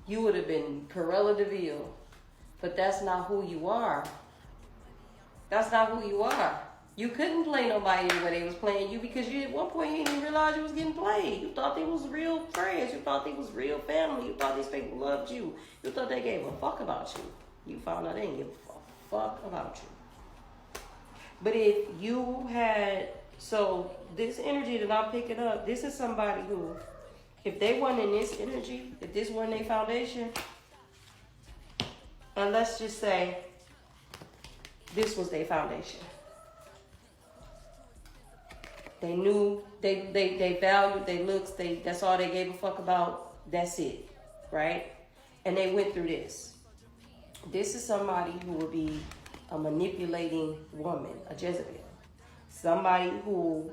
you would have been ℏ𝓃𝓉. But that's not who you are. That's not who you are. You couldn't play nobody the way they was playing you because you at one point you didn't even realize you was getting played. You thought they was real friends. You thought they was real family. You thought these people loved you. You thought they gave a fuck about you. You found out they didn't give a fuck about you. But if you had, so this energy that I'm picking up, this is somebody who, if they weren't in this energy, if this wasn't their foundation, and let's just say this was their foundation. They knew, they valued their looks, that's all they gave a fuck about, that's it, right? And they went through this. This is somebody who would be a manipulating woman, a Jezebel. Somebody who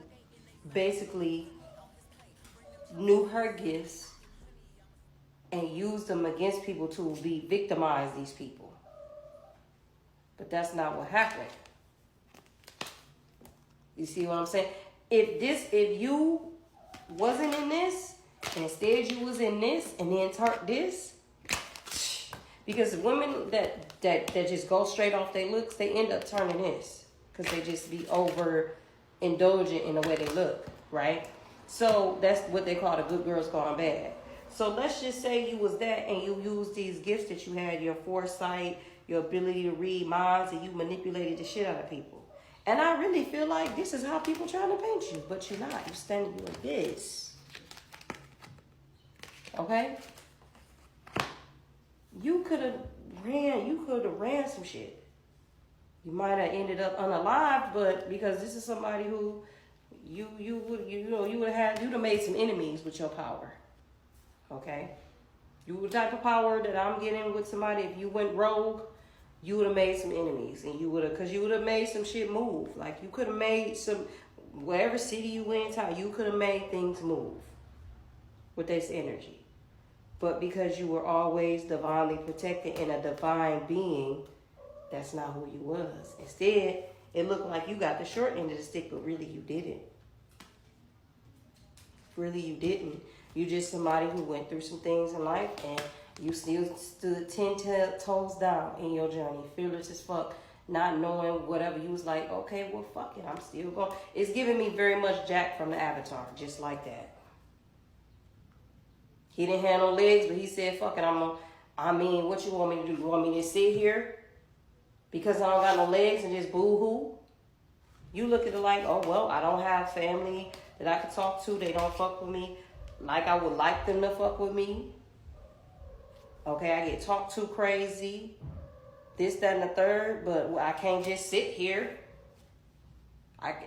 basically knew her gifts and used them against people to be victimize these people. But that's not what happened. You see what I'm saying? If you wasn't in this, and instead you was in this, and then turned this, because women that just go straight off their looks, they end up turning this, because they just be over indulgent in the way they look, right? So that's what they call the good girls gone bad. So let's just say you was that, and you used these gifts that you had, your foresight, your ability to read minds, and you manipulated the shit out of people. And I really feel like this is how people trying to paint you, but you're not. You're standing like this. Okay? You could have ran some shit. You might have ended up unalived, but because this is somebody who you'd have made some enemies with your power. Okay? You were the type of power that I'm getting with somebody. If you went rogue, you would have made some enemies, and you would have made some shit move. Like, you could have made some, wherever city you went to, you could have made things move with this energy. But because you were always divinely protected in a divine being, that's not who you was. Instead, it looked like you got the short end of the stick, but really you didn't. Really you didn't. You just somebody who went through some things in life, and you still stood 10 toes down in your journey, fearless as fuck, not knowing whatever. You was like, okay, well, fuck it, I'm still going. It's giving me very much Jack from the Avatar, just like that. He didn't have no legs, but he said, fuck it, what you want me to do? You want me to sit here because I don't got no legs and just boo-hoo? You look at it like, oh, well, I don't have family that I can talk to. They don't fuck with me like I would like them to fuck with me. Okay, I get talked to crazy, this, that, and the third, but I can't just sit here.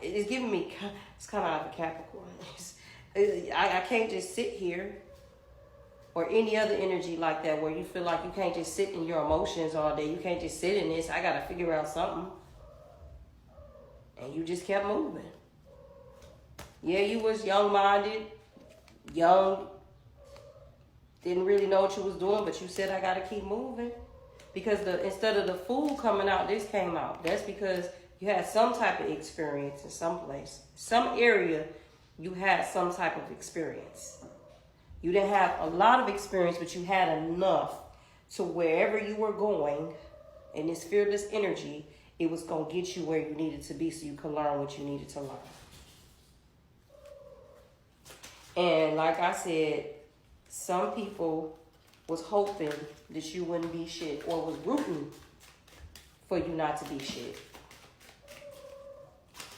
It's giving me, it's kind of like a Capricorn. I can't just sit here, or any other energy like that where you feel like you can't just sit in your emotions all day. You can't just sit in this. I got to figure out something. And you just kept moving. Yeah, you was young-minded, young, didn't really know what you was doing, but you said, I got to keep moving. Because instead of the fool coming out, this came out. That's because you had some type of experience in some place. Some area, you had some type of experience. You didn't have a lot of experience, but you had enough to wherever you were going in this fearless energy, it was going to get you where you needed to be so you could learn what you needed to learn. And like I said, some people was hoping that you wouldn't be shit, or was rooting for you not to be shit.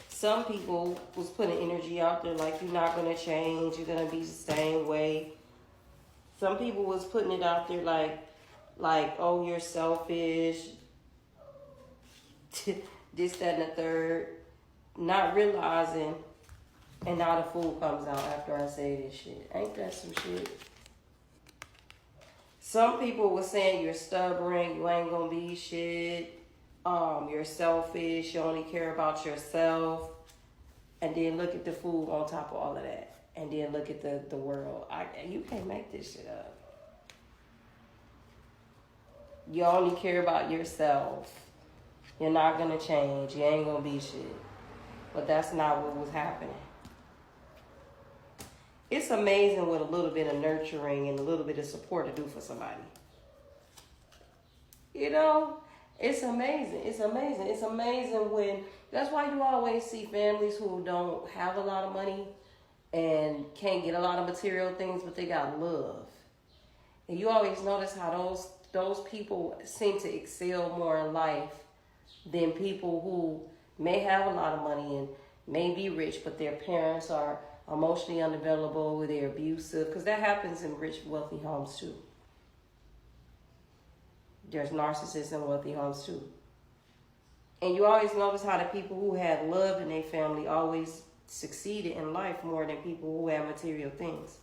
Some people was putting energy out there like you're not going to change, you're going to be the same way. Some people was putting it out there like, oh, you're selfish, this, that, and the third, not realizing, and now the fool comes out after I say this shit. Ain't that some shit? Some people were saying you're stubborn, you ain't gonna be shit, you're selfish, you only care about yourself, and then look at the fool on top of all of that, and then look at the world. You can't make this shit up. You only care about yourself. You're not gonna change, you ain't gonna be shit. But that's not what was happening. It's amazing what a little bit of nurturing and a little bit of support to do for somebody. You know, it's amazing. It's amazing. It's amazing when, that's why you always see families who don't have a lot of money and can't get a lot of material things, but they got love. And you always notice how those people seem to excel more in life than people who may have a lot of money and may be rich, but their parents are emotionally unavailable, or they're abusive, because that happens in rich, wealthy homes too. There's narcissists in wealthy homes too. And you always notice how the people who had love in their family always succeeded in life more than people who have material things,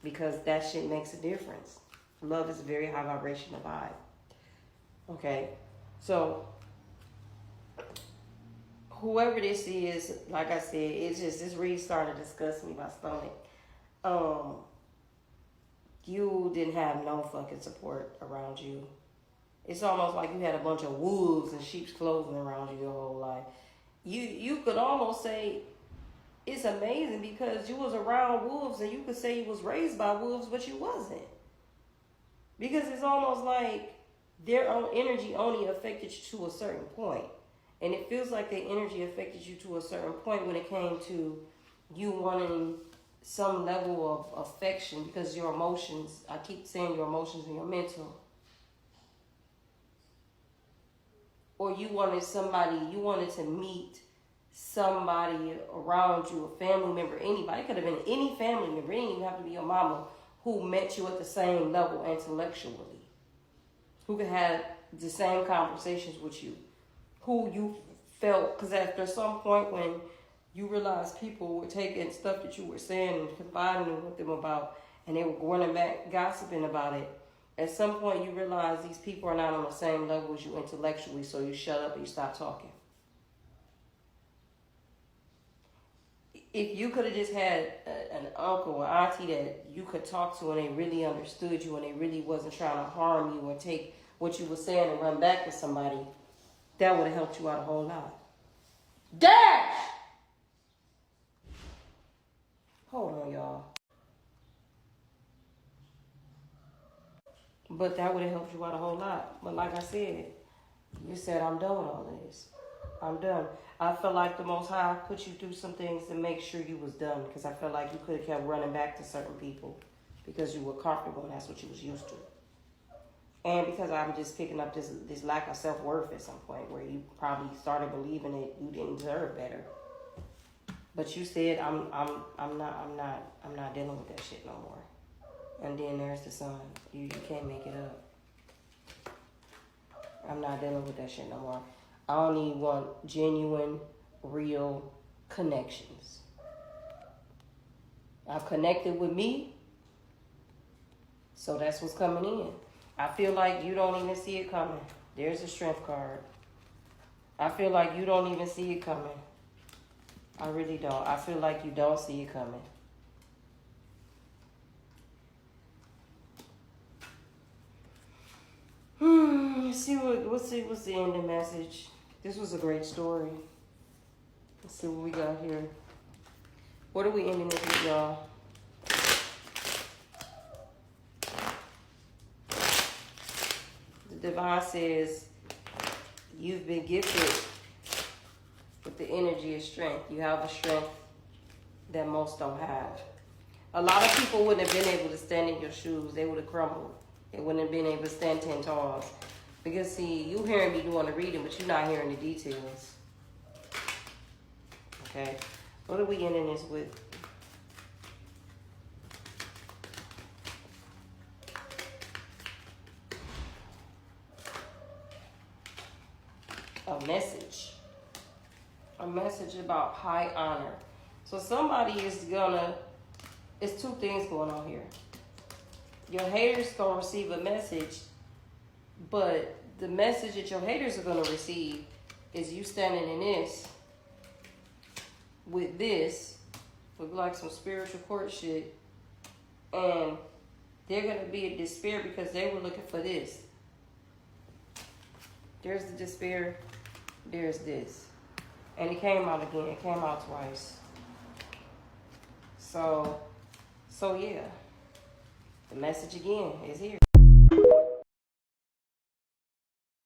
because that shit makes a difference. Love is a very high vibrational vibe. Okay, so whoever this is, like I said, it's just, this read started to disgust me, my stomach. You didn't have no fucking support around you. It's almost like you had a bunch of wolves in sheep's clothing around you your whole life. You could almost say it's amazing because you was around wolves, and you could say you was raised by wolves, but you wasn't. Because it's almost like their own energy only affected you to a certain point. And it feels like their energy affected you to a certain point when it came to you wanting some level of affection, because your emotions, I keep saying your emotions and your mental. Or you wanted somebody, you wanted to meet somebody around you, a family member, anybody. It could have been any family member. It didn't even have to be your mama, who met you at the same level intellectually, who could have the same conversations with you, who you felt, because after some point when you realized people were taking stuff that you were saying and confiding with them about, and they were running back gossiping about it, at some point you realize these people are not on the same level as you intellectually, so you shut up and you stop talking. If you could have just had an uncle or auntie that you could talk to and they really understood you and they really wasn't trying to harm you or take what you were saying and run back with somebody, that would have helped you out a whole lot. Dash! Hold on, y'all. But that would have helped you out a whole lot. But like I said, you said, I'm done with all of this. I'm done. I felt like the Most High put you through some things to make sure you was done, because I felt like you could have kept running back to certain people because you were comfortable and that's what you was used to. And because I'm just picking up this lack of self-worth at some point where you probably started believing that you didn't deserve better. But you said, I'm not dealing with that shit no more. And then there's the sun. You can't make it up. I'm not dealing with that shit no more. I only want genuine, real connections. I've connected with me, so that's what's coming in. I feel like you don't even see it coming. There's a strength card. I feel like you don't even see it coming. I really don't. I feel like you don't see it coming. Let's see what's the ending message. This was a great story. Let's see what we got here. What are we ending this with, y'all? The Divine says, you've been gifted with the energy of strength. You have a strength that most don't have. A lot of people wouldn't have been able to stand in your shoes. They would have crumbled. They wouldn't have been able to stand 10 toes. Because, see, you hearing me doing the reading, but you're not hearing the details. Okay? What are we ending this with? A message. A message about high honor. So somebody is gonna, it's two things going on here. Your haters gonna receive a message, but the message that your haters are gonna receive is you standing in this with this, with like some spiritual court shit, and they're gonna be in despair because they were looking for this. There's the despair, there's this. And it came out again, it came out twice. So So yeah, the message again is here.